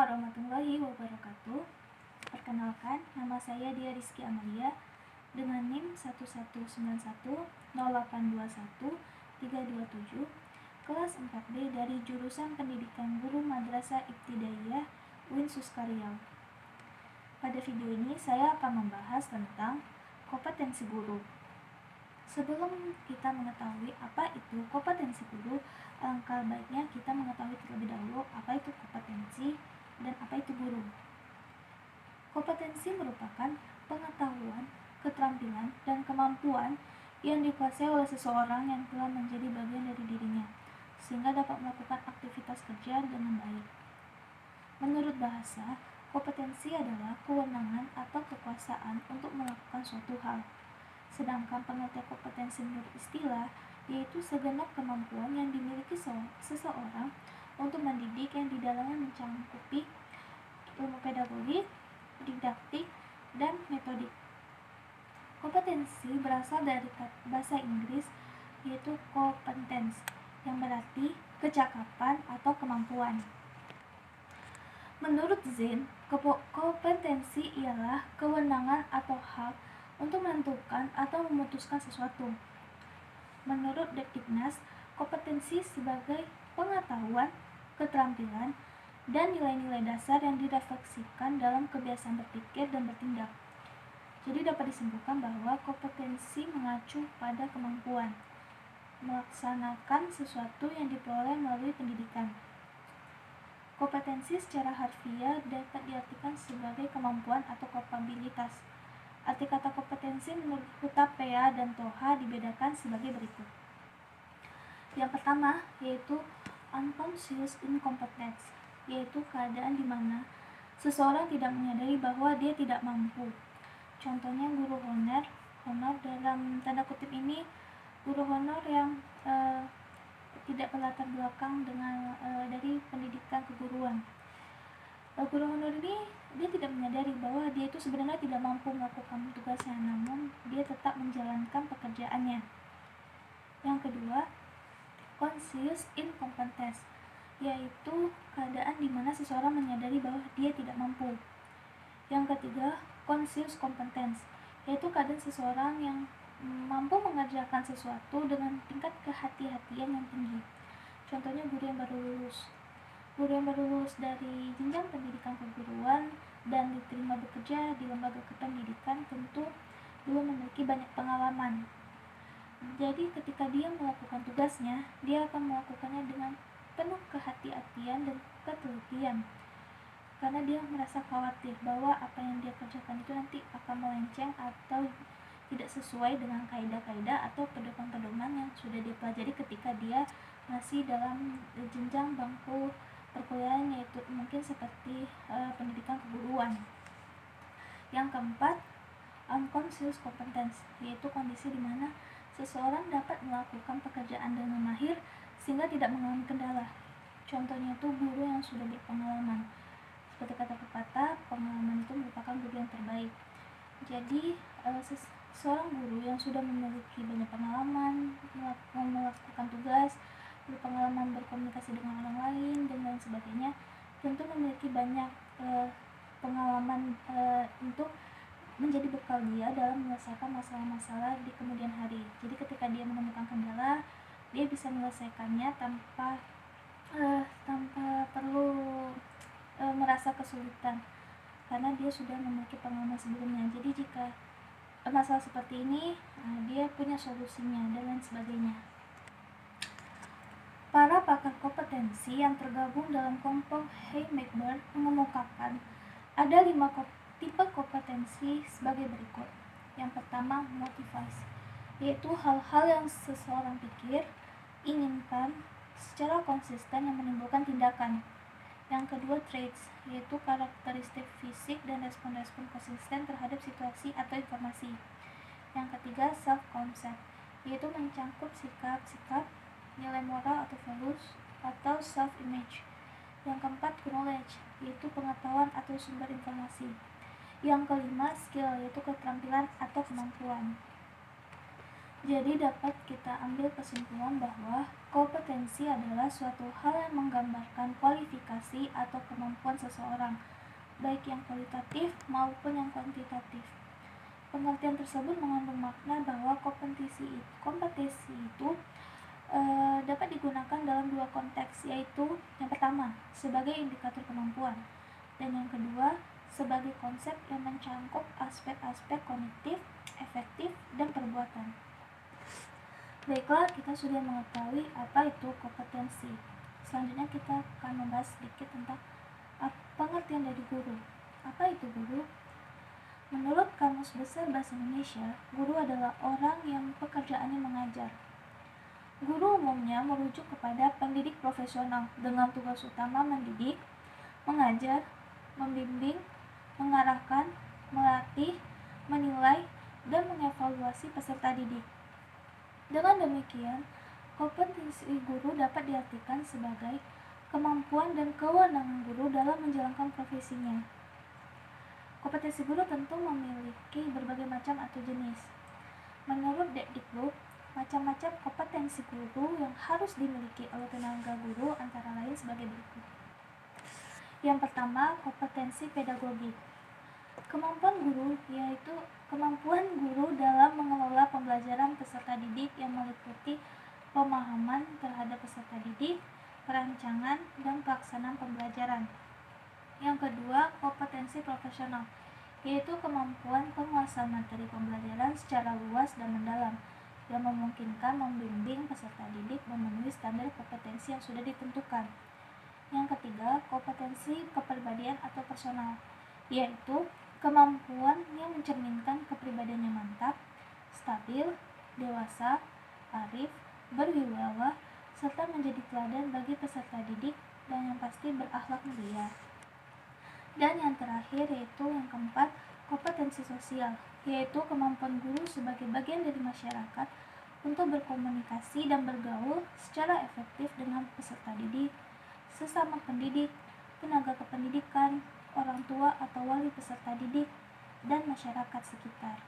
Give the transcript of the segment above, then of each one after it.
warahmatullahi wabarakatuh. Perkenalkan, nama saya Dia Rizky Amalia dengan NIM 11910821327, kelas 4B dari jurusan Pendidikan Guru Madrasah Ibtidaiyah UIN Suskariau. Pada video ini saya akan membahas tentang kompetensi guru. Sebelum kita mengetahui apa itu kompetensi guru, alangkah baiknya kita mengetahui terlebih dahulu apa itu kompetensi dan apa itu guru. Kompetensi merupakan pengetahuan, keterampilan, dan kemampuan yang dikuasai oleh seseorang yang telah menjadi bagian dari dirinya, sehingga dapat melakukan aktivitas kerja dengan baik. Menurut bahasa, kompetensi adalah kewenangan atau kekuasaan untuk melakukan suatu hal. Sedangkan pengertian kompetensi menurut istilah yaitu segenap kemampuan yang dimiliki seseorang untuk mendidik yang di dalamnya mencakupi ilmu pedagogik, didaktik, dan metodik. Kompetensi berasal dari bahasa Inggris yaitu competence yang berarti kecakapan atau kemampuan. Menurut Zinn, kompetensi ialah kewenangan atau hak untuk menentukan atau memutuskan sesuatu. Menurut Diknas, kompetensi sebagai pengetahuan, keterampilan, dan nilai-nilai dasar yang direfleksikan dalam kebiasaan berpikir dan bertindak. Jadi dapat disimpulkan bahwa kompetensi mengacu pada kemampuan melaksanakan sesuatu yang diperoleh melalui pendidikan. Kompetensi secara harfiah dapat diartikan sebagai kemampuan atau kapabilitas. Arti kata kompetensi menurut Huta Pea dan Toha dibedakan sebagai berikut. Yang pertama yaitu unconscious incompetence, yaitu keadaan di mana seseorang tidak menyadari bahwa dia tidak mampu. Contohnya guru honor dalam tanda kutip ini guru honor yang tidak berlatar belakang dengan dari pendidikan keguruan. Guru honor ini dia tidak menyadari bahwa dia itu sebenarnya tidak mampu melakukan tugasnya, namun dia tetap menjalankan pekerjaannya. Yang kedua, conscious incompetence, yaitu keadaan di mana seseorang menyadari bahwa dia tidak mampu. Yang ketiga, conscious competence, yaitu keadaan seseorang yang mampu mengerjakan sesuatu dengan tingkat kehati-hatian yang tinggi. Contohnya guru yang baru lulus dari jenjang pendidikan keguruan dan diterima bekerja di lembaga kependidikan tentu belum memiliki banyak pengalaman. Jadi ketika dia melakukan tugasnya, dia akan melakukannya dengan penuh kehati-hatian dan ketelitian, karena dia merasa khawatir bahwa apa yang dia kerjakan itu nanti akan melenceng atau tidak sesuai dengan kaidah-kaidah atau pedoman-pedoman yang sudah dia pelajari ketika dia masih dalam jenjang bangku perkuliahan, yaitu mungkin seperti pendidikan keguruan. Yang keempat, unconscious competence, yaitu kondisi di mana seseorang dapat melakukan pekerjaan dengan mahir sehingga tidak mengalami kendala. Contohnya itu guru yang sudah berpengalaman. Seperti kata pepatah, pengalaman itu merupakan guru yang terbaik. Jadi seorang guru yang sudah memiliki banyak pengalaman melakukan tugas, berpengalaman berkomunikasi dengan orang lain dan lain sebagainya, tentu memiliki banyak pengalaman untuk menjadi bekal dia dalam menyelesaikan masalah-masalah di kemudian hari. Jadi ketika dia menemukan kendala, dia bisa menyelesaikannya tanpa perlu merasa kesulitan, karena dia sudah memiliki pengalaman sebelumnya. Jadi jika masalah seperti ini, dia punya solusinya dan lain sebagainya. Para pakar kompetensi yang tergabung dalam kelompok Haymaker mengemukakan ada 5 tipe kompetensi sebagai berikut. Yang pertama, motivasi, yaitu hal-hal yang seseorang pikir, inginkan secara konsisten yang menimbulkan tindakan. Yang kedua, traits, yaitu karakteristik fisik dan respon-respon konsisten terhadap situasi atau informasi. Yang ketiga, self-concept, yaitu mencangkup sikap-sikap, nilai moral atau values, atau self-image. Yang keempat, knowledge, yaitu pengetahuan atau sumber informasi. Yang kelima, skill, yaitu keterampilan atau kemampuan. Jadi dapat kita ambil kesimpulan bahwa kompetensi adalah suatu hal yang menggambarkan kualifikasi atau kemampuan seseorang, baik yang kualitatif maupun yang kuantitatif. Pengertian tersebut mengandung makna bahwa kompetensi itu dapat digunakan dalam dua konteks, yaitu yang pertama sebagai indikator kemampuan, dan yang kedua sebagai konsep yang mencangkup aspek-aspek kognitif, efektif, dan perbuatan. Baiklah, kita sudah mengetahui apa itu kompetensi. Selanjutnya kita akan membahas sedikit tentang pengertian dari guru. Apa itu guru? Menurut Kamus Besar Bahasa Indonesia, guru adalah orang yang pekerjaannya mengajar. Guru umumnya merujuk kepada pendidik profesional dengan tugas utama mendidik, mengajar, membimbing, mengarahkan, melatih, menilai, dan mengevaluasi peserta didik. Dengan demikian, kompetensi guru dapat diartikan sebagai kemampuan dan kewenangan guru dalam menjalankan profesinya. Kompetensi guru tentu memiliki berbagai macam atau jenis. Menurut Dikbud, macam-macam kompetensi guru yang harus dimiliki oleh tenaga guru antara lain sebagai berikut. Yang pertama, kompetensi pedagogik. Kemampuan guru yaitu kemampuan guru dalam mengelola pembelajaran peserta didik yang meliputi pemahaman terhadap peserta didik, perancangan, dan pelaksanaan pembelajaran. Yang kedua, kompetensi profesional, yaitu kemampuan penguasaan materi pembelajaran secara luas dan mendalam, yang memungkinkan membimbing peserta didik memenuhi standar kompetensi yang sudah ditentukan. Yang ketiga, kompetensi kepribadian atau personal, yaitu kemampuan yang mencerminkan kepribadian yang mantap, stabil, dewasa, arif, berwibawa, serta menjadi teladan bagi peserta didik, dan yang pasti berakhlak mulia. Dan yang terakhir yaitu yang keempat, kompetensi sosial, yaitu kemampuan guru sebagai bagian dari masyarakat untuk berkomunikasi dan bergaul secara efektif dengan peserta didik, sesama pendidik, tenaga kependidikan, orang tua atau wali peserta didik, dan masyarakat sekitar.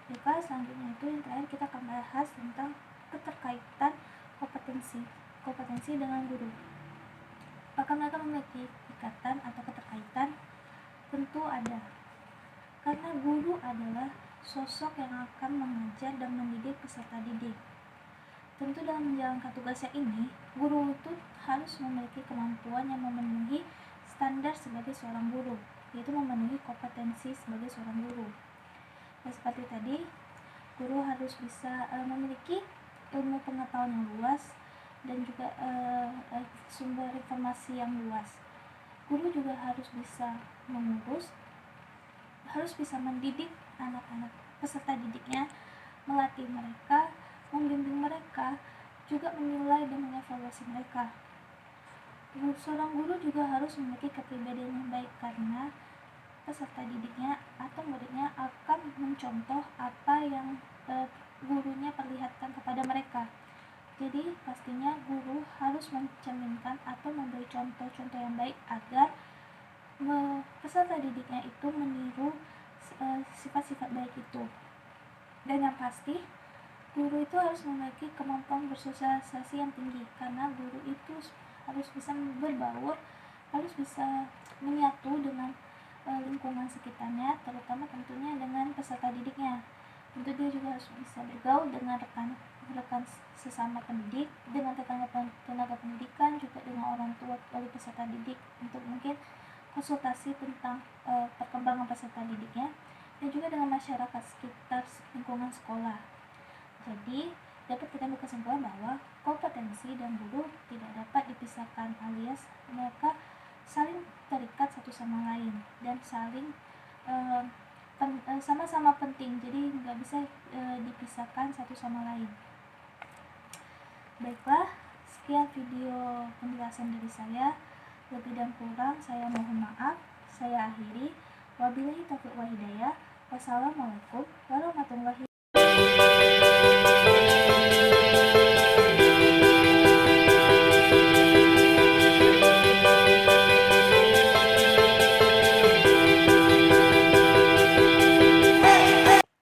Baiklah, selanjutnya itu yang terakhir kita akan bahas tentang keterkaitan kompetensi dengan guru. Apakah mereka memiliki ikatan atau keterkaitan? Tentu ada, karena guru adalah sosok yang akan mengajar dan mendidik peserta didik. Tentu dalam menjalankan tugasnya ini, guru itu harus memiliki kemampuan yang memenuhi standar sebagai seorang guru, yaitu memenuhi kompetensi sebagai seorang guru. Dan seperti tadi, guru harus bisa memiliki ilmu pengetahuan yang luas dan juga sumber informasi yang luas. Guru juga harus bisa mengurus, harus bisa mendidik anak-anak peserta didiknya, melatih mereka, membimbing mereka, juga menilai dan mengevaluasi mereka. Seorang guru juga harus memiliki kepribadian yang baik, karena peserta didiknya atau muridnya akan mencontoh apa yang gurunya perlihatkan kepada mereka. Jadi pastinya guru harus mencerminkan atau memberi contoh-contoh yang baik agar peserta didiknya itu meniru sifat-sifat baik itu. Dan yang pasti, guru itu harus memiliki kemampuan bersosialisasi yang tinggi, karena guru itu harus bisa berbaur, harus bisa menyatu dengan lingkungan sekitarnya, terutama tentunya dengan peserta didiknya. Tentu dia juga harus bisa bergaul dengan rekan sesama pendidik, dengan tenaga pendidikan, juga dengan orang tua dari peserta didik untuk mungkin konsultasi tentang perkembangan peserta didiknya, dan juga dengan masyarakat sekitar lingkungan sekolah. Jadi dapat kita ambil kesimpulan bahwa kompetensi dan guru tidak dapat dipisahkan, alias mereka saling terikat satu sama lain dan saling sama-sama penting, jadi nggak bisa dipisahkan satu sama lain. Baiklah, sekian video penjelasan dari saya. Lebih dan kurang saya mohon maaf. Saya akhiri. Wabillahi taufiq wal hidayah. Wassalamualaikum warahmatullahi